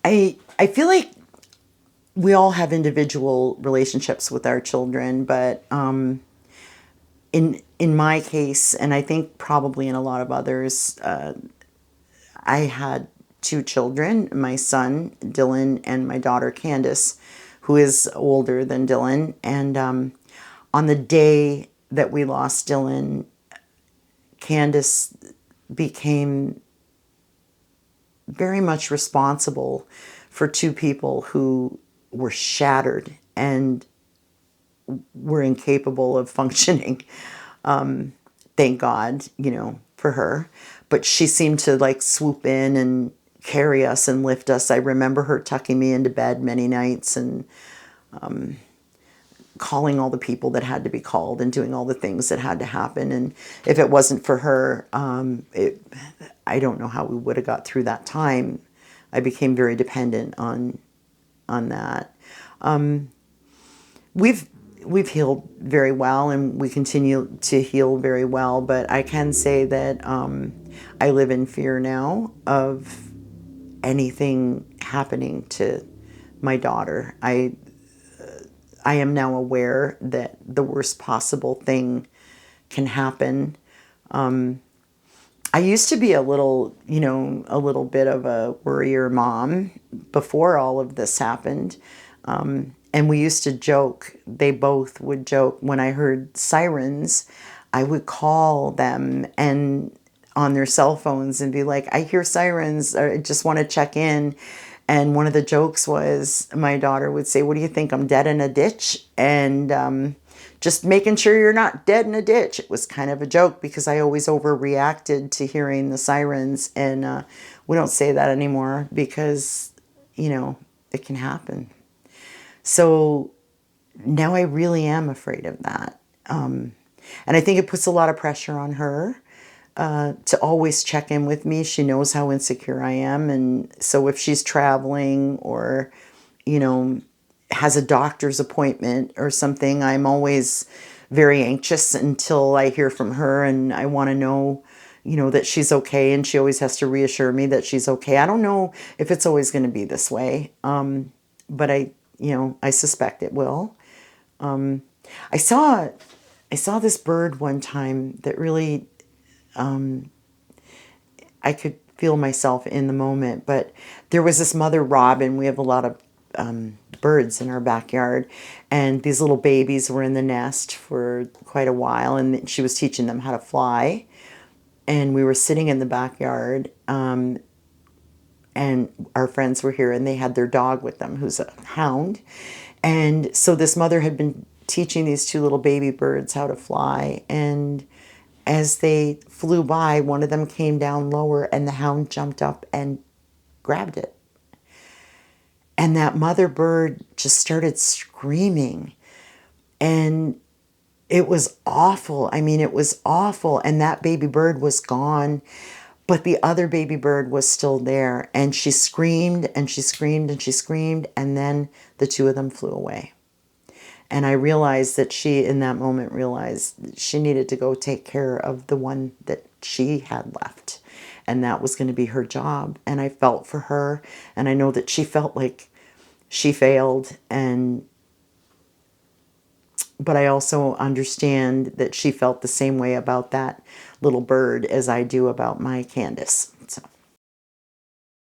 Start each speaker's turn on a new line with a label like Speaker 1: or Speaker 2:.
Speaker 1: I feel like we all have individual relationships with our children, but in my case, and I think probably in a lot of others, I had two children, my son Dylan and my daughter Candace, who is older than Dylan. And on the day that we lost Dylan, Candace became very much responsible for two people who were shattered and were incapable of functioning. Thank God, for her. But she seemed to like swoop in and carry us and lift us. I remember her tucking me into bed many nights and calling all the people that had to be called and doing all the things that had to happen. And if it wasn't for her, I don't know how we would have got through that time. I became very dependent on that. We've healed very well, and we continue to heal very well. But I can say that I live in fear now of anything happening to my daughter. I am now aware that the worst possible thing can happen. I used to be a little bit of a worrier mom before all of this happened. And we used to joke, they both would joke, when I heard sirens, I would call them and on their cell phones and be like, I hear sirens, or I just want to check in. And one of the jokes was my daughter would say, what do you think, I'm dead in a ditch? And just making sure you're not dead in a ditch. It was kind of a joke because I always overreacted to hearing the sirens. And we don't say that anymore because, it can happen. So now I really am afraid of that. And I think it puts a lot of pressure on her to always check in with me. She knows how insecure I am. And so if she's traveling or, has a doctor's appointment or something, I'm always very anxious until I hear from her, and I want to know, that she's okay. And she always has to reassure me that she's okay. I don't know if it's always going to be this way. But I suspect it will. I saw this bird one time that really, I could feel myself in the moment. But there was this mother robin. We have a lot of birds in our backyard, and these little babies were in the nest for quite a while, and she was teaching them how to fly. And we were sitting in the backyard, and our friends were here, and they had their dog with them, who's a hound. And so this mother had been teaching these two little baby birds how to fly. And as they flew by, one of them came down lower, and the hound jumped up and grabbed it. And that mother bird just started screaming. And it was awful. I mean, it was awful. And that baby bird was gone. But the other baby bird was still there, and she screamed and she screamed and she screamed, and then the two of them flew away. And I realized that she, in that moment, realized that she needed to go take care of the one that she had left, and that was going to be her job. And I felt for her, and I know that she felt like she failed, but I also understand that she felt the same way about that little bird as I do about my Candace.